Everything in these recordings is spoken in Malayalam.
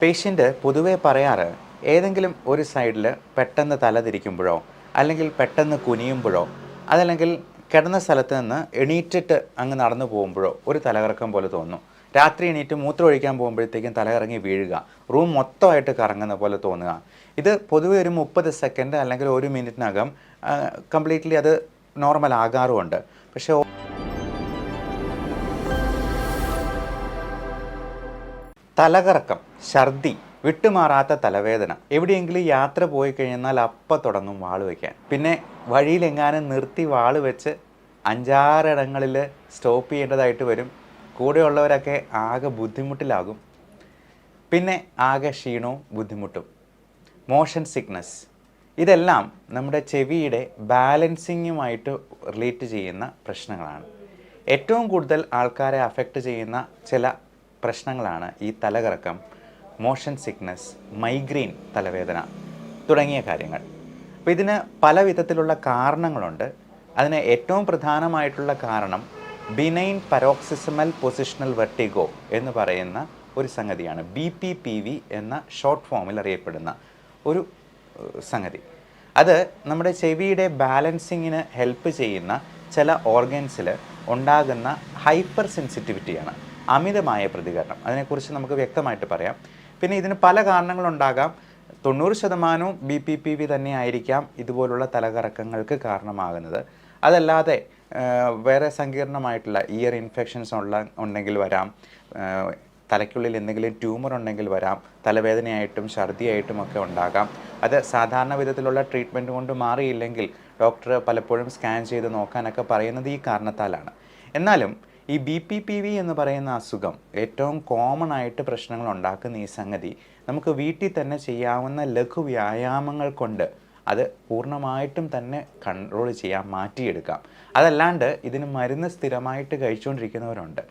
പേഷ്യൻ്റ് പൊതുവേ പറയാറ് ഏതെങ്കിലും ഒരു സൈഡിൽ പെട്ടെന്ന് തലതിരിക്കുമ്പോഴോ അല്ലെങ്കിൽ പെട്ടെന്ന് കുനിയുമ്പോഴോ അതല്ലെങ്കിൽ കിടന്ന സ്ഥലത്ത് നിന്ന് എണീറ്റിട്ട് അങ്ങ് നടന്നു പോകുമ്പോഴോ ഒരു തലകറക്കം പോലെ തോന്നും. രാത്രി എണീറ്റ് മൂത്രം ഒഴിക്കാൻ പോകുമ്പോഴത്തേക്കും തലകറങ്ങി വീഴുക, റൂം മൊത്തമായിട്ട് കറങ്ങുന്ന പോലെ തോന്നുക. ഇത് പൊതുവെ ഒരു 30 സെക്കൻഡ് അല്ലെങ്കിൽ ഒരു മിനിറ്റിനകം കംപ്ലീറ്റ്ലി അത് നോർമൽ ആകാറുമുണ്ട്. പക്ഷേ തലകറക്കം, ഛർദി, വിട്ടുമാറാത്ത തലവേദന, എവിടെയെങ്കിലും യാത്ര പോയി കഴിഞ്ഞാൽ അപ്പം തുടങ്ങും വാള് വയ്ക്കാൻ. പിന്നെ വഴിയിലെങ്ങാനും നിർത്തി വാള് വെച്ച് 5-6 ഇടങ്ങളിൽ സ്റ്റോപ്പ് ചെയ്യേണ്ടതായിട്ട് വരും. കൂടെയുള്ളവരൊക്കെ ആകെ ബുദ്ധിമുട്ടിലാകും. പിന്നെ ആകെ ക്ഷീണവും ബുദ്ധിമുട്ടും, മോഷൻ സിക്നസ്, ഇതെല്ലാം നമ്മുടെ ചെവിയുടെ ബാലൻസിങ്ങുമായിട്ട് റിലേറ്റ് ചെയ്യുന്ന പ്രശ്നങ്ങളാണ്. ഏറ്റവും കൂടുതൽ ആൾക്കാരെ അഫക്റ്റ് ചെയ്യുന്ന ചില പ്രശ്നങ്ങളാണ് ഈ തലകറക്കം, മോഷൻ സിക്നസ്, മൈഗ്രെയിൻ തലവേദന തുടങ്ങിയ കാര്യങ്ങൾ. അപ്പോൾ ഇതിന് പല വിധത്തിലുള്ള കാരണങ്ങളുണ്ട്. അതിന് ഏറ്റവും പ്രധാനമായിട്ടുള്ള കാരണം ബിനൈൻ പരോക്സിസമൽ പൊസിഷണൽ വെർട്ടിഗോ എന്ന് പറയുന്ന ഒരു സംഗതിയാണ്. BPPV എന്ന ഷോർട്ട് ഫോമിൽ അറിയപ്പെടുന്ന ഒരു സംഗതി. അത് നമ്മുടെ ചെവിയുടെ ബാലൻസിങ്ങിന് ഹെൽപ്പ് ചെയ്യുന്ന ചില ഓർഗൻസിൽ ഉണ്ടാകുന്ന ഹൈപ്പർ സെൻസിറ്റിവിറ്റിയാണ്, അമിതമായ പ്രതികരണം. അതിനെക്കുറിച്ച് നമുക്ക് വ്യക്തമായിട്ട് പറയാം. പിന്നെ ഇതിന് പല കാരണങ്ങളുണ്ടാകാം. 90% BPPV തന്നെ ആയിരിക്കാം ഇതുപോലുള്ള തലകറക്കങ്ങൾക്ക് കാരണമാകുന്നത്. അതല്ലാതെ വേറെ സങ്കീർണമായിട്ടുള്ള ഇയർ ഇൻഫെക്ഷൻസ് ഉണ്ടെങ്കിൽ വരാം, തലയ്ക്കുള്ളിൽ എന്തെങ്കിലും ട്യൂമർ ഉണ്ടെങ്കിൽ വരാം, തലവേദനയായിട്ടും ഛർദിയായിട്ടും ഒക്കെ ഉണ്ടാകാം. അത് സാധാരണ വിധത്തിലുള്ള ട്രീറ്റ്മെൻറ്റ് കൊണ്ട് മാറിയില്ലെങ്കിൽ ഡോക്ടർ പലപ്പോഴും സ്കാൻ ചെയ്ത് നോക്കാനൊക്കെ പറയുന്നത് ഈ കാരണത്താലാണ്. എന്നാലും ഈ BPPV എന്ന് പറയുന്ന അസുഖം ഏറ്റവും കോമൺ ആയിട്ട് പ്രശ്നങ്ങൾ ഉണ്ടാക്കുന്ന ഈ സംഗതി നമുക്ക് വീട്ടിൽ തന്നെ ചെയ്യാവുന്ന ലഘു വ്യായാമങ്ങൾ കൊണ്ട് അത് പൂർണ്ണമായിട്ടും തന്നെ കൺട്രോൾ ചെയ്യാം, മാറ്റിയെടുക്കാം. അതല്ലാണ്ട് ഇതിന് മരുന്ന് സ്ഥിരമായിട്ട് കഴിച്ചുകൊണ്ടിരിക്കുന്നവരുണ്ട്.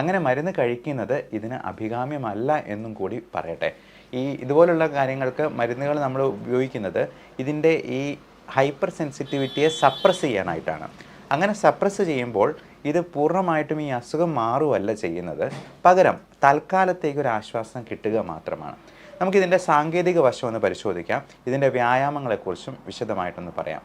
അങ്ങനെ മരുന്ന് കഴിക്കുന്നത് ഇതിന് അഭികാമ്യമല്ല എന്നും കൂടി പറയട്ടെ. ഇതുപോലുള്ള കാര്യങ്ങൾക്ക് മരുന്നുകൾ നമ്മൾ ഉപയോഗിക്കുന്നത് ഇതിൻ്റെ ഈ ഹൈപ്പർ സെൻസിറ്റിവിറ്റിയെ സപ്രസ് ചെയ്യാനായിട്ടാണ്. അങ്ങനെ സപ്രസ് ചെയ്യുമ്പോൾ ഇത് പൂർണ്ണമായിട്ടും ഈ അസുഖം മാറുകയല്ല ചെയ്യുന്നത്, പകരം തൽക്കാലത്തേക്കൊരു ആശ്വാസം കിട്ടുക മാത്രമാണ്. നമുക്കിതിൻ്റെ സാങ്കേതിക വശം ഒന്ന് പരിശോധിക്കാം. ഇതിൻ്റെ വ്യായാമങ്ങളെക്കുറിച്ചും വിശദമായിട്ടൊന്ന് പറയാം.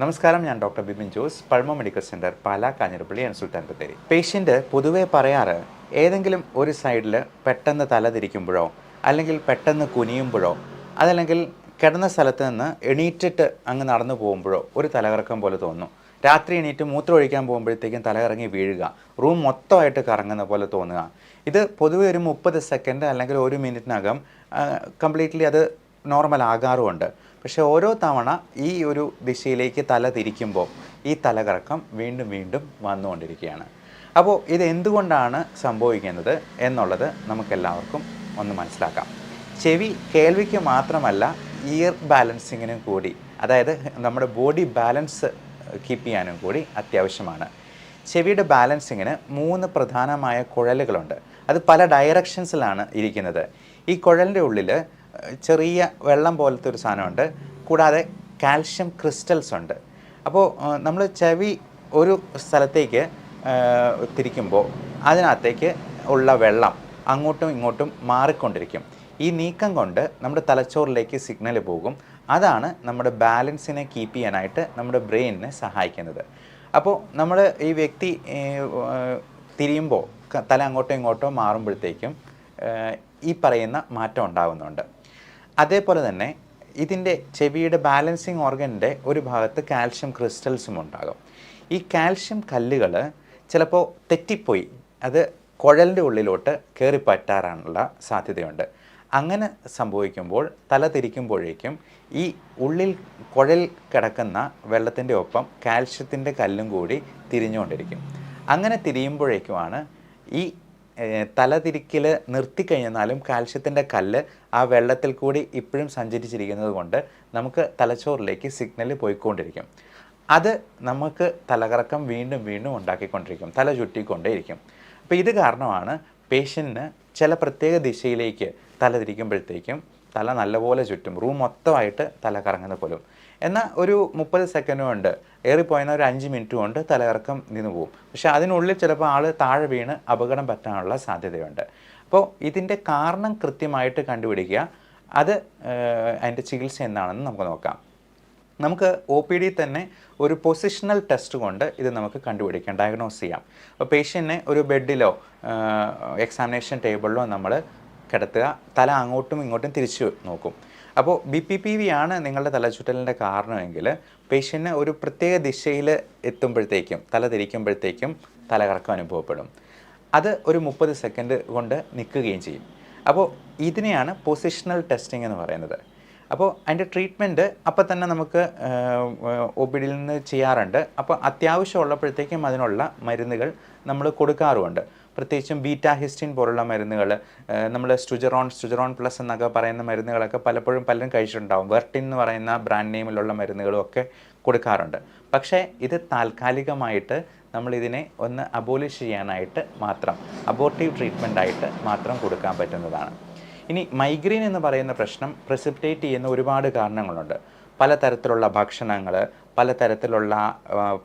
നമസ്കാരം, ഞാൻ doctor Bipin Jose, pulmo medical centre, Pala, Kanjirappally and Sultan Bathery. Patient പൊതുവേ പറയാറ് ഏതെങ്കിലും ഒരു സൈഡിൽ പെട്ടെന്ന് തലതിരിക്കുമ്പോഴോ അല്ലെങ്കിൽ പെട്ടെന്ന് കുനിയുമ്പോഴോ അതല്ലെങ്കിൽ കിടന്ന സ്ഥലത്ത് നിന്ന് എണീറ്റിട്ട് അങ്ങ് നടന്നു പോകുമ്പോഴോ ഒരു തലകറക്കം പോലെ തോന്നും. രാത്രി എണീറ്റ് മൂത്രം ഒഴിക്കാൻ പോകുമ്പോഴത്തേക്കും തലകറങ്ങി വീഴുക, റൂം മൊത്തമായിട്ട് കറങ്ങുന്ന പോലെ തോന്നുക. ഇത് പൊതുവെ ഒരു 30 സെക്കൻഡ് അല്ലെങ്കിൽ ഒരു മിനിറ്റിനകം കംപ്ലീറ്റ്ലി അത് നോർമൽ ആകാറുമുണ്ട്. പക്ഷേ ഓരോ തവണ ഈ ഒരു ദിശയിലേക്ക് തല തിരിക്കുമ്പോൾ ഈ തലകറക്കം വീണ്ടും വീണ്ടും വന്നുകൊണ്ടിരിക്കുകയാണ്. അപ്പോൾ ഇത് എന്തുകൊണ്ടാണ് സംഭവിക്കുന്നത് എന്നുള്ളത് നമുക്കെല്ലാവർക്കും ഒന്ന് മനസ്സിലാക്കാം. ചെവി കേൾവിക്ക് മാത്രമല്ല, ഇയർ ബാലൻസിങ്ങിനും കൂടി, അതായത് നമ്മുടെ ബോഡി ബാലൻസ് കീപ്പ് ചെയ്യാനും കൂടി അത്യാവശ്യമാണ്. ചെവിയുടെ ബാലൻസിങ്ങിന് 3 പ്രധാനമായ കുഴലുകളുണ്ട്. അത് പല ഡയറക്ഷൻസിലാണ് ഇരിക്കുന്നത്. ഈ കുഴലിൻ്റെ ഉള്ളിൽ ചെറിയ വെള്ളം പോലത്തെ ഒരു സാധനമുണ്ട്, കൂടാതെ കാൽഷ്യം ക്രിസ്റ്റൽസ് ഉണ്ട്. അപ്പോൾ നമ്മൾ ചെവി ഒരു സ്ഥലത്തേക്ക് തിരിക്കുമ്പോൾ അതിനകത്തേക്ക് ഉള്ള വെള്ളം അങ്ങോട്ടും ഇങ്ങോട്ടും മാറിക്കൊണ്ടിരിക്കും. ഈ നീക്കം കൊണ്ട് നമ്മുടെ തലച്ചോറിലേക്ക് സിഗ്നൽ പോകും. അതാണ് നമ്മുടെ ബാലൻസിനെ കീപ്പ് ചെയ്യാനായിട്ട് നമ്മുടെ ബ്രെയിനിനെ സഹായിക്കുന്നത്. അപ്പോൾ നമ്മൾ ഈ വ്യക്തി തിരിയുമ്പോൾ തല അങ്ങോട്ടോ ഇങ്ങോട്ടോ മാറുമ്പോഴത്തേക്കും ഈ പറയുന്ന മാറ്റം ഉണ്ടാകുന്നുണ്ട്. അതേപോലെ തന്നെ ഇതിൻ്റെ ചെവിയുടെ ബാലൻസിങ് ഓർഗൻ്റെ ഒരു ഭാഗത്ത് കാൽഷ്യം ക്രിസ്റ്റൽസും ഉണ്ടാകും. ഈ കാൽഷ്യം കല്ലുകൾ ചിലപ്പോൾ തെറ്റിപ്പോയി അത് കുഴലിൻ്റെ ഉള്ളിലോട്ട് കയറിപ്പറ്റാനുള്ള സാധ്യതയുണ്ട്. അങ്ങനെ സംഭവിക്കുമ്പോൾ തല തിരിക്കുമ്പോഴേക്കും ഈ ഉള്ളിൽ കുഴൽ കിടക്കുന്ന വെള്ളത്തിൻ്റെ ഒപ്പം കാൽഷ്യത്തിൻ്റെ കല്ലും കൂടി തിരിഞ്ഞുകൊണ്ടിരിക്കും. അങ്ങനെ തിരിയുമ്പോഴേക്കുമാണ് ഈ തലതിരിക്കൽ നിർത്തിക്കഴിഞ്ഞാലും കാൽഷ്യത്തിൻ്റെ കല്ല് ആ വെള്ളത്തിൽ കൂടി ഇപ്പോഴും സഞ്ചരിച്ചിരിക്കുന്നത് കൊണ്ട് നമുക്ക് തലച്ചോറിലേക്ക് സിഗ്നൽ പോയിക്കൊണ്ടിരിക്കും. അത് നമുക്ക് തലകറക്കം വീണ്ടും വീണ്ടും ഉണ്ടാക്കിക്കൊണ്ടിരിക്കും, തല ചുറ്റിക്കൊണ്ടേയിരിക്കും. അപ്പോൾ ഇത് കാരണമാണ് പേഷ്യൻറ്റിന് ചില പ്രത്യേക ദിശയിലേക്ക് തല തിരിക്കുമ്പോഴത്തേക്കും തല നല്ലപോലെ ചുറ്റും, റൂം മൊത്തമായിട്ട് തല കറങ്ങുന്ന പോലും. എന്നാൽ ഒരു 30 സെക്കൻഡ് കൊണ്ട്, ഏറിപ്പോയെന്നാൽ ഒരു 5 മിനിറ്റ് കൊണ്ട് തലകറക്കം നിന്ന് പോകും. പക്ഷേ അതിനുള്ളിൽ ചിലപ്പോൾ ആൾ താഴെ വീണ് അപകടം പറ്റാനുള്ള സാധ്യതയുണ്ട്. അപ്പോൾ ഇതിൻ്റെ കാരണം കൃത്യമായിട്ട് കണ്ടുപിടിക്കുക, അത് അതിൻ്റെ ചികിത്സ എന്താണെന്ന് നമുക്ക് നോക്കാം. നമുക്ക് ഒ പി ഡി തന്നെ ഒരു പൊസിഷണൽ ടെസ്റ്റ് കൊണ്ട് ഇത് നമുക്ക് കണ്ടുപിടിക്കാം, ഡയഗ്നോസ് ചെയ്യാം. അപ്പോൾ പേഷ്യൻറ്റിനെ ഒരു ബെഡിലോ എക്സാമിനേഷൻ ടേബിളിലോ നമ്മൾ കിടത്തുക, തല അങ്ങോട്ടും ഇങ്ങോട്ടും തിരിച്ചു നോക്കും. അപ്പോൾ BPPV ആണ് നിങ്ങളുടെ തലചുറ്റലിൻ്റെ കാരണമെങ്കിൽ പേഷ്യൻറ്റിന് ഒരു പ്രത്യേക ദിശയിൽ എത്തുമ്പോഴത്തേക്കും, തല തിരിക്കുമ്പോഴത്തേക്കും തലകറക്കം അനുഭവപ്പെടും. അത് ഒരു 30 സെക്കൻഡ് കൊണ്ട് നിൽക്കുകയും ചെയ്യും. അപ്പോൾ ഇതിനെയാണ് പൊസിഷണൽ ടെസ്റ്റിംഗ് എന്ന് പറയുന്നത്. അപ്പോൾ അതിൻ്റെ ട്രീറ്റ്മെൻറ്റ് അപ്പം തന്നെ നമുക്ക് ഒ പി ഡിയിൽ നിന്ന് ചെയ്യാറുണ്ട്. അപ്പോൾ അത്യാവശ്യം ഉള്ളപ്പോഴത്തേക്കും അതിനുള്ള മരുന്നുകൾ നമ്മൾ കൊടുക്കാറുമുണ്ട്. പ്രത്യേകിച്ചും ബീറ്റാഹിസ്റ്റിൻ പോലുള്ള മരുന്നുകൾ, നമ്മൾ സ്റ്റുജറോൺ പ്ലസ് എന്നൊക്കെ പറയുന്ന മരുന്നുകളൊക്കെ പലപ്പോഴും പലരും കഴിച്ചിട്ടുണ്ടാവും. വെർട്ടിൻ എന്ന് പറയുന്ന ബ്രാൻഡ് നെയിമിലുള്ള മരുന്നുകളും ഒക്കെ കൊടുക്കാറുണ്ട്. പക്ഷേ ഇത് താൽക്കാലികമായിട്ട് നമ്മളിതിനെ ഒന്ന് അബോലിഷ് ചെയ്യാനായിട്ട് മാത്രം, അബോർട്ടീവ് ട്രീറ്റ്മെൻറ്റായിട്ട് മാത്രം കൊടുക്കാൻ പറ്റുന്നതാണ്. ഇനി മൈഗ്രെയിൻ എന്ന് പറയുന്ന പ്രശ്നം പ്രസിപ്പിറ്റേറ്റ് ചെയ്യുന്ന ഒരുപാട് കാരണങ്ങളുണ്ട്. പലതരത്തിലുള്ള ഭക്ഷണങ്ങൾ, പലതരത്തിലുള്ള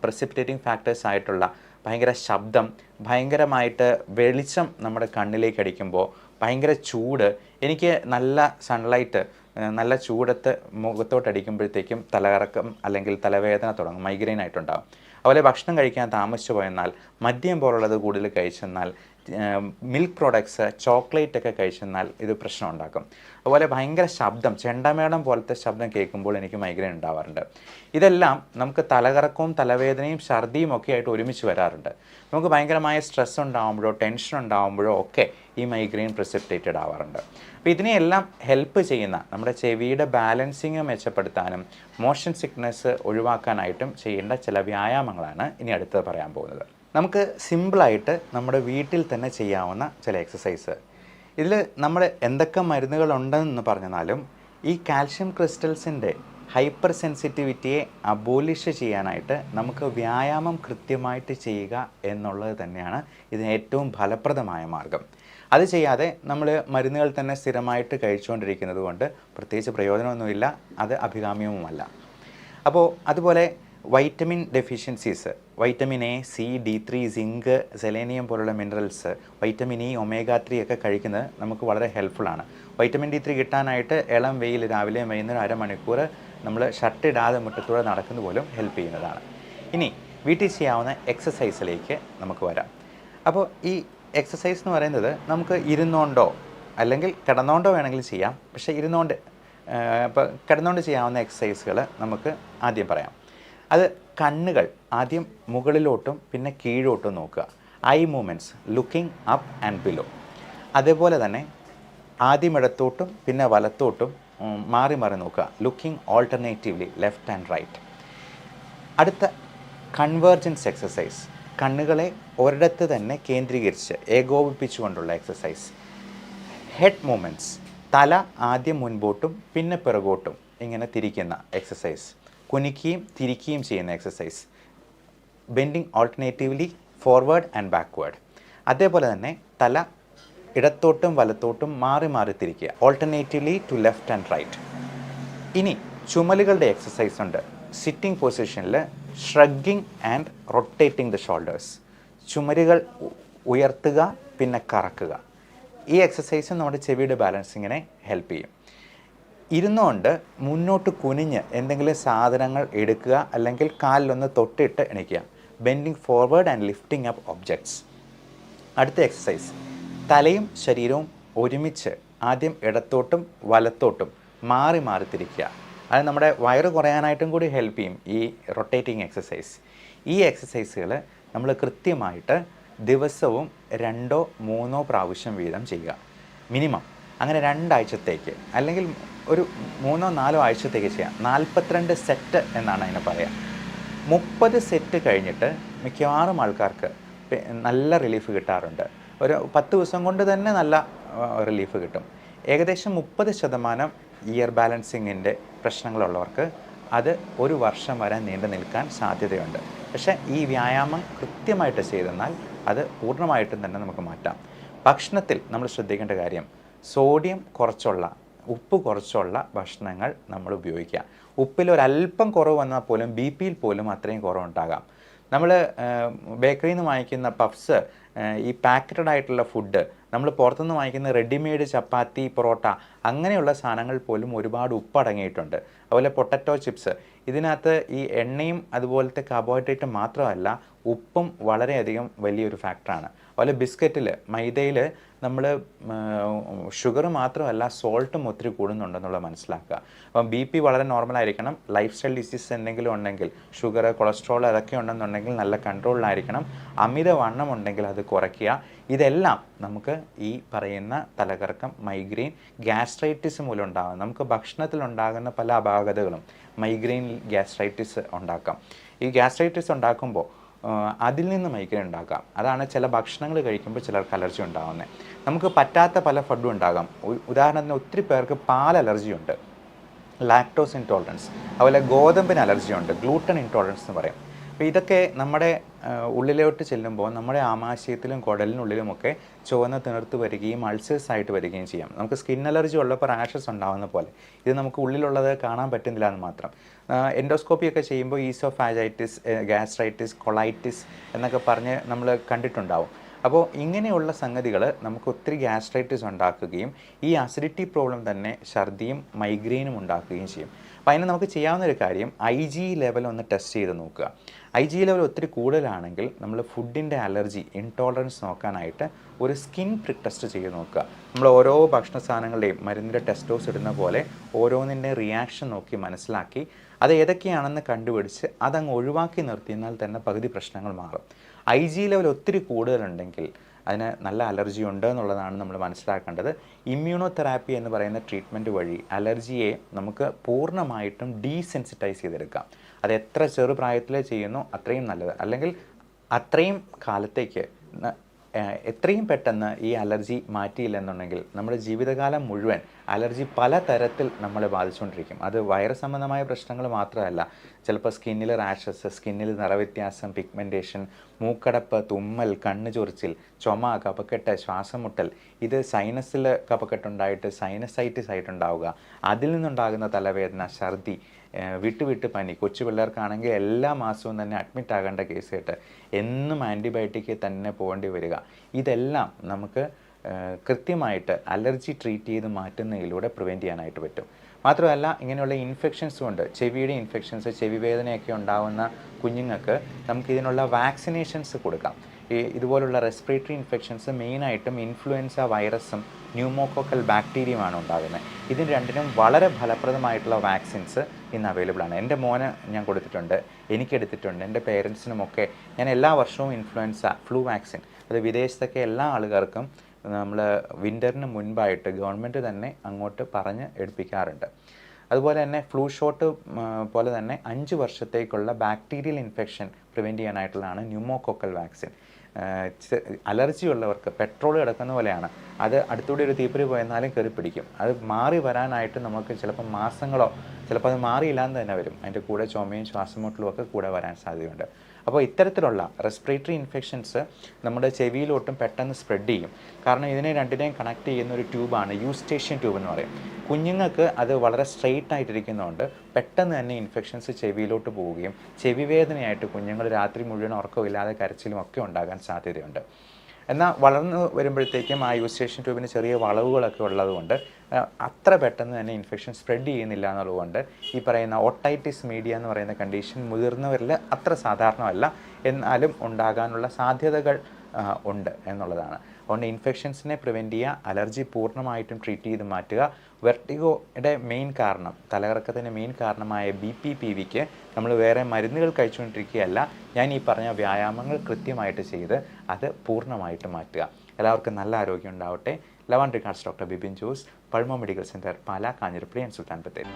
പ്രസിപ്പിറ്റേറ്റിംഗ് ഫാക്ടേഴ്സ് ആയിട്ടുള്ള ഭയങ്കര ശബ്ദം, ഭയങ്കരമായിട്ട് വെളിച്ചം നമ്മുടെ കണ്ണിലേക്ക് അടിക്കുമ്പോൾ, ഭയങ്കര ചൂട്, എനിക്ക് നല്ല സൺലൈറ്റ്, നല്ല ചൂടത്ത് മുഖത്തോട്ടടിക്കുമ്പോഴത്തേക്കും തലകറക്കം അല്ലെങ്കിൽ തലവേദന തുടങ്ങും, മൈഗ്രെയിൻ ആയിട്ടുണ്ടാകും. അതുപോലെ ഭക്ഷണം കഴിക്കാൻ താമസിച്ചു പോയെന്നാൽ, മദ്യം പോലുള്ളത് കൂടുതൽ കഴിച്ചെന്നാൽ, മിൽക്ക് പ്രോഡക്ട്സ്, ചോക്ലേറ്റ് ഒക്കെ കഴിച്ചെന്നാൽ ഇത് പ്രശ്നം ഉണ്ടാക്കും. അതുപോലെ ഭയങ്കര ശബ്ദം, ചെണ്ടമേളം പോലത്തെ ശബ്ദം കേൾക്കുമ്പോൾ എനിക്ക് മൈഗ്രെയിൻ ഉണ്ടാവാറുണ്ട്. ഇതെല്ലാം നമുക്ക് തലകറക്കവും തലവേദനയും ഛർദിയും ഒക്കെ ആയിട്ട് ഒരുമിച്ച് വരാറുണ്ട്. നമുക്ക് ഭയങ്കരമായ സ്ട്രെസ് ഉണ്ടാകുമ്പോഴോ ടെൻഷൻ ഉണ്ടാകുമ്പോഴോ ഒക്കെ ഈ മൈഗ്രെയിൻ പ്രിസിപ്പിറ്റേറ്റഡ് ആവാറുണ്ട്. അപ്പോൾ ഇതിനെയെല്ലാം ഹെൽപ്പ് ചെയ്യുന്ന, നമ്മുടെ ചെവിയുടെ ബാലൻസിങ് മെച്ചപ്പെടുത്താനും മോഷൻ സിക്നസ് ഒഴിവാക്കാനായിട്ടും ചെയ്യേണ്ട ചില വ്യായാമങ്ങളാണ് ഇനി അടുത്ത് പറയാൻ പോകുന്നത്. നമുക്ക് സിമ്പിളായിട്ട് നമ്മുടെ വീട്ടിൽ തന്നെ ചെയ്യാവുന്ന ചില എക്സസൈസ്. ഇതിൽ നമ്മൾ എന്തൊക്കെ മരുന്നുകളുണ്ടെന്ന് പറഞ്ഞാലും ഈ കാൽഷ്യം ക്രിസ്റ്റൽസിൻ്റെ ഹൈപ്പർ സെൻസിറ്റിവിറ്റിയെ അബോലിഷ് ചെയ്യാനായിട്ട് നമുക്ക് വ്യായാമം കൃത്യമായിട്ട് ചെയ്യുക എന്നുള്ളത് തന്നെയാണ് ഇതിന് ഏറ്റവും ഫലപ്രദമായ മാർഗം. അത് ചെയ്യാതെ നമ്മൾ മരുന്നുകൾ തന്നെ സ്ഥിരമായിട്ട് കഴിച്ചുകൊണ്ടിരിക്കുന്നത് കൊണ്ട് പ്രത്യേകിച്ച് പ്രയോജനമൊന്നുമില്ല, അത് അഭികാമ്യവുമല്ല. അപ്പോൾ അതുപോലെ vitamin deficiencies, vitamin A, C, D3, zinc, selenium പോലുള്ള മിനറൽസ്, വൈറ്റമിൻ ഇ, ഒമേഗ 3 ഒക്കെ കഴിക്കുന്നത് നമുക്ക് വളരെ ഹെൽപ്ഫുള്ളാണ്. വൈറ്റമിൻ D3 കിട്ടാനായിട്ട് ഇളം വെയിൽ രാവിലെയും വൈകുന്നേരം അരമണിക്കൂർ നമ്മൾ ഷർട്ടിടാതെ മുറ്റത്തൂടെ നടക്കുന്നത് പോലും ഹെൽപ്പ് ചെയ്യുന്നതാണ്. ഇനി വീട്ടിൽ ചെയ്യാവുന്ന എക്സസൈസിലേക്ക് നമുക്ക് വരാം. അപ്പോൾ ഈ എക്സസൈസ് എന്ന് പറയുന്നത് നമുക്ക് ഇരുന്നുകൊണ്ടോ അല്ലെങ്കിൽ കിടന്നുകൊണ്ടോ വേണമെങ്കിൽ ചെയ്യാം. പക്ഷേ ഇപ്പോൾ കിടന്നുകൊണ്ട് ചെയ്യാവുന്ന എക്സസൈസുകൾ നമുക്ക് ആദ്യം പറയാം. അത് കണ്ണുകൾ ആദ്യം മുകളിലോട്ടും പിന്നെ കീഴോട്ടും നോക്കുക. Eye movements, looking up and below. അതേപോലെ തന്നെ ആദ്യം ഇടത്തോട്ടും പിന്നെ വലത്തോട്ടും മാറി മാറി നോക്കുക. Looking alternatively left and right. അടുത്ത കൺവേർജൻസ് എക്സസൈസ്, കണ്ണുകളെ ഒരിടത്ത് തന്നെ കേന്ദ്രീകരിച്ച് ഏകോപിപ്പിച്ചുകൊണ്ടുള്ള എക്സസൈസ്. ഹെഡ് മൂവ്മെൻറ്റ്സ്, തല ആദ്യം മുൻപോട്ടും പിന്നെ പിറകോട്ടും ഇങ്ങനെ തിരിക്കുന്ന എക്സസൈസ്. കുനിക്കുകയും തിരിക്കുകയും ചെയ്യുന്ന exercise. Bending alternatively forward and backward. അതേപോലെ തന്നെ തല ഇടത്തോട്ടും വലത്തോട്ടും മാറി മാറി തിരിക്കുക. Alternatively to left and right. ഇനി ചുമലുകളുടെ എക്സസൈസ് ഉണ്ട്. സിറ്റിംഗ് പൊസിഷനിൽ shrugging and rotating the shoulders. ചുമലുകൾ ഉയർത്തുക പിന്നെ കറക്കുക. ഈ എക്സസൈസ് നമ്മുടെ ചെവിയുടെ ബാലൻസിങ്ങിനെ ഹെൽപ്പ് ചെയ്യും. ഇരുന്നുകൊണ്ട് മുന്നോട്ട് കുനിഞ്ഞ് എന്തെങ്കിലും സാധനങ്ങൾ എടുക്കുക അല്ലെങ്കിൽ കാലിലൊന്ന് തൊട്ടിട്ട് എണീക്കുക. Bending forward and lifting up objects. അടുത്ത എക്സസൈസ്, തലയും ശരീരവും ഒരുമിച്ച് ആദ്യം ഇടത്തോട്ടും വലത്തോട്ടും മാറി മാറി തിരിക്കുക. അത് നമ്മുടെ വയറ് കുറയാനായിട്ടും കൂടി ഹെൽപ്പ് ചെയ്യും ഈ റൊട്ടേറ്റിംഗ് എക്സസൈസ്. ഈ എക്സസൈസുകൾ നമ്മൾ കൃത്യമായിട്ട് ദിവസവും 2-3 പ്രാവശ്യം വീതം ചെയ്യുക മിനിമം. അങ്ങനെ 2 ആഴ്ചത്തേക്ക് അല്ലെങ്കിൽ ഒരു 3-4 ആഴ്ചത്തേക്ക് ചെയ്യാം. 42 സെറ്റ് എന്നാണ് അതിനെ പറയുക. 30 സെറ്റ് കഴിഞ്ഞിട്ട് മിക്കവാറും ആൾക്കാർക്ക് നല്ല റിലീഫ് കിട്ടാറുണ്ട്. ഒരു 10 ദിവസം കൊണ്ട് തന്നെ നല്ല റിലീഫ് കിട്ടും. ഏകദേശം 30% ഇയർ ബാലൻസിങ്ങിൻ്റെ പ്രശ്നങ്ങളുള്ളവർക്ക് അത് 1 വർഷം വരെ നീണ്ടു നിൽക്കാൻ സാധ്യതയുണ്ട്. പക്ഷേ ഈ വ്യായാമം കൃത്യമായിട്ട് ചെയ്തെന്നാൽ അത് പൂർണ്ണമായിട്ടും തന്നെ നമുക്ക് മാറ്റാം. ഭക്ഷണത്തിൽ നമ്മൾ ശ്രദ്ധിക്കേണ്ട കാര്യം, സോഡിയം കുറച്ചുള്ള, ഉപ്പ് കുറച്ചുള്ള ഭക്ഷണങ്ങൾ നമ്മൾ ഉപയോഗിക്കുക. ഉപ്പിൽ ഒരല്പം കുറവ് വന്നാൽ പോലും BP പോലും അത്രയും കുറവുണ്ടാകാം. നമ്മൾ ബേക്കറിയിൽ നിന്ന് വാങ്ങിക്കുന്ന പഫ്സ്, ഈ പാക്കറ്റഡ് ആയിട്ടുള്ള ഫുഡ്, നമ്മൾ പുറത്തുനിന്ന് വാങ്ങിക്കുന്ന റെഡിമെയ്ഡ് ചപ്പാത്തി, പൊറോട്ട അങ്ങനെയുള്ള സാധനങ്ങൾ പോലും ഒരുപാട് ഉപ്പടങ്ങിയിട്ടുണ്ട്. അതുപോലെ പൊട്ടറ്റോ ചിപ്സ്, ഇതിനകത്ത് ഈ എണ്ണയും അതുപോലത്തെ കാർബോഹൈഡ്രേറ്റും മാത്രമല്ല ഉപ്പും വളരെയധികം വലിയൊരു ഫാക്ടറാണ്. അതുപോലെ ബിസ്ക്കറ്റിൽ, മൈദയിൽ നമ്മൾ ഷുഗർ മാത്രമല്ല സോൾട്ടും ഒത്തിരി കൂടുന്നുണ്ടെന്നുള്ളത് മനസ്സിലാക്കുക. അപ്പം BP വളരെ നോർമലായിരിക്കണം. ലൈഫ് സ്റ്റൈൽ ഡിസീസ് എന്തെങ്കിലും ഉണ്ടെങ്കിൽ, ഷുഗർ, കൊളസ്ട്രോൾ അതൊക്കെ ഉണ്ടെന്നുണ്ടെങ്കിൽ നല്ല കൺട്രോളിലായിരിക്കണം. അമിതവണ്ണം ഉണ്ടെങ്കിൽ അത് കുറയ്ക്കുക. ഇതെല്ലാം നമുക്ക് ഈ പറയുന്ന തലകറക്കം, മൈഗ്രെയിൻ, ഗ്യാസ്ട്രൈറ്റിസ് മൂലം ഉണ്ടാകും. നമുക്ക് ഭക്ഷണത്തിലുണ്ടാകുന്ന പല അപാകതകളും മൈഗ്രെയിൻ, ഗ്യാസ്ട്രൈറ്റിസ് ഉണ്ടാക്കാം. ഈ ഗ്യാസ്ട്രൈറ്റിസ് ഉണ്ടാക്കുമ്പോൾ അതിൽ നിന്ന് മൈഗ്രെയിൻ ഉണ്ടാക്കാം. അതാണ് ചില ഭക്ഷണങ്ങൾ കഴിക്കുമ്പോൾ ചിലർക്ക് അലർജി ഉണ്ടാകുന്നത്. നമുക്ക് പറ്റാത്ത പല ഫുഡും ഉണ്ടാകാം. ഉദാഹരണത്തിന് ഒത്തിരി പേർക്ക് പാൽ അലർജിയുണ്ട്, ലാക്ടോസ് ഇൻടോളറൻസ്, അതുപോലെ ഗോതമ്പിന് അലർജിയുണ്ട്, ഗ്ലൂട്ടൻ ഇൻടോളറൻസ് എന്ന് പറയും. അപ്പോൾ ഇതൊക്കെ നമ്മുടെ ഉള്ളിലോട്ട് ചെല്ലുമ്പോൾ നമ്മുടെ ആമാശയത്തിലും കുടലിനുള്ളിലുമൊക്കെ ചുവന്ന തിണർത്ത് വരികയും അൾസേഴ്സ് ആയിട്ട് വരികയും ചെയ്യാം. നമുക്ക് സ്കിൻ അലർജി ഉള്ളപ്പോൾ റാഷസ് ഉണ്ടാകുന്ന പോലെ ഇത് നമുക്ക് ഉള്ളിലുള്ളത് കാണാൻ പറ്റുന്നില്ല എന്ന് മാത്രം. എൻഡോസ്കോപ്പിയൊക്കെ ചെയ്യുമ്പോൾ ഈസോഫാജൈറ്റിസ്, ഗ്യാസ്ട്രൈറ്റിസ്, കൊളൈറ്റിസ് എന്നൊക്കെ പറഞ്ഞ് നമ്മൾ കണ്ടിട്ടുണ്ടാവും. അപ്പോൾ ഇങ്ങനെയുള്ള സംഗതികൾ നമുക്ക് ഒത്തിരി ഗ്യാസ്ട്രൈറ്റിസ് ഉണ്ടാക്കുകയും ഈ അസിഡിറ്റി പ്രോബ്ലം തന്നെ ഛർദിയും മൈഗ്രെയിനും ഉണ്ടാക്കുകയും ചെയ്യും. അപ്പോൾ അതിന് നമുക്ക് ചെയ്യാവുന്നൊരു കാര്യം IG ലെവൽ ഒന്ന് ടെസ്റ്റ് ചെയ്ത് നോക്കുക. IG ലെവൽ ഒത്തിരി കൂടുതലാണെങ്കിൽ നമ്മൾ ഫുഡിൻ്റെ അലർജി, ഇൻടോളറൻസ് നോക്കാനായിട്ട് ഒരു സ്കിൻ പ്രിക് ടെസ്റ്റ് ചെയ്ത് നോക്കുക. നമ്മൾ ഓരോ ഭക്ഷണ സാധനങ്ങളുടെയും മരുന്നിൻ്റെ ടെസ്റ്റോസ് ഇടുന്ന പോലെ ഓരോന്നിൻ്റെ റിയാക്ഷൻ നോക്കി മനസ്സിലാക്കി അത് ഏതൊക്കെയാണെന്ന് കണ്ടുപിടിച്ച് അതങ്ങ് ഒഴിവാക്കി നിർത്തിയാൽ തന്നെ പകുതി പ്രശ്നങ്ങൾ മാറും. IG ലെവൽ ഒത്തിരി കൂടുതലുണ്ടെങ്കിൽ അതിന് നല്ല അലർജി ഉണ്ട് എന്നുള്ളതാണ് നമ്മൾ മനസ്സിലാക്കേണ്ടത്. ഇമ്മ്യൂണോതെറാപ്പി എന്ന് പറയുന്ന ട്രീറ്റ്മെൻറ്റ് വഴി അലർജിയെ നമുക്ക് പൂർണ്ണമായിട്ടും ഡീസെൻസിറ്റൈസ് ചെയ്തെടുക്കാം. അത് എത്ര ചെറുപ്രായത്തിലേ ചെയ്യുന്നു അത്രയും നല്ലത്. അല്ലെങ്കിൽ അത്രയും കാലത്തേക്ക് എത്രയും പെട്ടെന്ന് ഈ അലർജി മാറ്റിയില്ലെന്നുണ്ടെങ്കിൽ നമ്മുടെ ജീവിതകാലം മുഴുവൻ അലർജി പല തരത്തിൽ നമ്മളെ ബാധിച്ചുകൊണ്ടിരിക്കും. അത് വൈറസ് സംബന്ധമായ പ്രശ്നങ്ങൾ മാത്രമല്ല, ചിലപ്പോൾ സ്കിന്നിൽ റാഷസ്, സ്കിന്നിൽ നിറവ്യത്യാസം, പിഗ്മെൻറ്റേഷൻ, മൂക്കടപ്പ്, തുമ്മൽ, കണ്ണ് ചൊറിച്ചിൽ, ചുമ, കഫക്കെട്ട്, ശ്വാസം മുട്ടൽ, ഇത് സൈനസിൽ കഫക്കെട്ടുണ്ടായിട്ട് സൈനസൈറ്റിസ് ആയിട്ടുണ്ടാവുക, അതിൽ നിന്നുണ്ടാകുന്ന തലവേദന, ഛർദി, വിട്ട് പനി, കൊച്ചു പിള്ളേർക്കാണെങ്കിൽ എല്ലാ മാസവും തന്നെ അഡ്മിറ്റ് ആകേണ്ട കേസ് കേട്ട് എന്നും ആൻറ്റിബയോട്ടിക്ക് തന്നെ പോകേണ്ടി വരിക. ഇതെല്ലാം നമുക്ക് കൃത്യമായിട്ട് അലർജി ട്രീറ്റ് ചെയ്ത് മാറ്റുന്നതിലൂടെ പ്രിവെൻറ്റ് ചെയ്യാനായിട്ട് പറ്റും. മാത്രമല്ല ഇങ്ങനെയുള്ള ഇൻഫെക്ഷൻസ് കൊണ്ട്, ചെവിയുടെ ഇൻഫെക്ഷൻസ്, ചെവി വേദനയൊക്കെ ഉണ്ടാകുന്ന കുഞ്ഞുങ്ങൾക്ക് നമുക്കിതിനുള്ള വാക്സിനേഷൻസ് കൊടുക്കാം. ഇതുപോലുള്ള റെസ്പിറേറ്ററി ഇൻഫെക്ഷൻസ് മെയിനായിട്ടും ഇൻഫ്ലുവൻസ വൈറസും ന്യൂമോകോക്കൽ ബാക്ടീരിയയുമാണ് ഉണ്ടാകുന്നത്. ഇതിന് രണ്ടിനും വളരെ ഫലപ്രദമായിട്ടുള്ള വാക്സിൻസ് ഇന്ന് അവൈലബിൾ ആണ്. എൻ്റെ മോന് ഞാൻ കൊടുത്തിട്ടുണ്ട്, എനിക്കെടുത്തിട്ടുണ്ട്, എൻ്റെ പേരൻസിനുമൊക്കെ ഞാൻ എല്ലാ വർഷവും ഇൻഫ്ലുവൻസ ഫ്ലൂ വാക്സിൻ, അത് വിദേശത്തൊക്കെ എല്ലാ ആളുകൾക്കും നമ്മൾ വിൻ്ററിന് മുൻപായിട്ട് ഗവൺമെൻറ് തന്നെ അങ്ങോട്ട് പറഞ്ഞ് എടുപ്പിക്കാറുണ്ട്. അതുപോലെ തന്നെ ഫ്ലൂ ഷോട്ട് പോലെ തന്നെ 5 വർഷത്തേക്കുള്ള ബാക്ടീരിയൽ ഇൻഫെക്ഷൻ പ്രിവെൻറ്റ് ചെയ്യാനായിട്ടുള്ളതാണ് ന്യൂമോകോക്കൽ വാക്സിൻ. അലർജി ഉള്ളവർക്ക് പെട്രോൾ കിടക്കുന്ന പോലെയാണ്, അത് അടുത്തൂടെ ഒരു തീപ്പൊരി പോയെന്നാലും കയറി പിടിക്കും. അത് മാറി വരാനായിട്ട് നമുക്ക് ചിലപ്പോൾ മാസങ്ങളോ, ചിലപ്പോൾ അത് മാറിയില്ലാന്ന് തന്നെ വരും. അതിൻ്റെ കൂടെ ചുമയും ശ്വാസമുട്ടലും ഒക്കെ കൂടെ വരാൻ സാധ്യതയുണ്ട്. അപ്പോൾ ഇത്തരത്തിലുള്ള റെസ്പിറേറ്ററി ഇൻഫെക്ഷൻസ് നമ്മുടെ ചെവിയിലോട്ടും പെട്ടെന്ന് സ്പ്രെഡ് ചെയ്യും. കാരണം ഇതിനെ രണ്ടിനെയും കണക്ട് ചെയ്യുന്ന ഒരു ട്യൂബാണ് യൂസ്റ്റേഷ്യൻ ട്യൂബ് എന്ന് പറയും. കുഞ്ഞുങ്ങൾക്ക് അത് വളരെ സ്ട്രെയിറ്റ് ആയിട്ടിരിക്കുന്നതുകൊണ്ട് പെട്ടെന്ന് തന്നെ ഇൻഫെക്ഷൻസ് ചെവിയിലോട്ട് പോവുകയും ചെവി വേദനയായിട്ട് കുഞ്ഞുങ്ങൾ രാത്രി മുഴുവൻ ഉറക്കമില്ലാതെ കരച്ചിലും ഒക്കെ ഉണ്ടാകാൻ സാധ്യതയുണ്ട്. എന്നാൽ വളർന്നു വരുമ്പോഴത്തേക്കും ആ യൂസ്റ്റേഷൻ ട്യൂബിന് ചെറിയ വളവുകളൊക്കെ ഉള്ളതുകൊണ്ട് അത്ര പെട്ടെന്ന് തന്നെ ഇൻഫെക്ഷൻ സ്പ്രെഡ് ചെയ്യുന്നില്ല എന്നുള്ളതുകൊണ്ട് ഈ പറയുന്ന ഓട്ടൈറ്റിസ് മീഡിയ എന്ന് പറയുന്ന കണ്ടീഷൻ മുതിർന്നവരിൽ അത്ര സാധാരണമല്ല, എന്നാലും ഉണ്ടാകാനുള്ള സാധ്യതകൾ ഉണ്ട് എന്നുള്ളതാണ്. അതുകൊണ്ട് ഇൻഫെക്ഷൻസിനെ പ്രിവെൻറ്റ് ചെയ്യുക, അലർജി പൂർണ്ണമായിട്ടും ട്രീറ്റ് ചെയ്ത് മാറ്റുക. വെർട്ടിഗോയുടെ മെയിൻ കാരണം, തലകറക്കത്തിൻ്റെ മെയിൻ കാരണമായ BPPVക്ക് നമ്മൾ വേറെ മരുന്നുകൾ കഴിച്ചുകൊണ്ടിരിക്കുകയല്ല, ഞാൻ ഈ പറഞ്ഞ വ്യായാമങ്ങൾ കൃത്യമായിട്ട് ചെയ്ത് അത് പൂർണ്ണമായിട്ട് മാറ്റുക. എല്ലാവർക്കും നല്ല ആരോഗ്യം ഉണ്ടാവട്ടെ. Love and regards doctor Bipin Jose, pulmo medical centre, Pala, Kanjirappally and Sultan Bathery.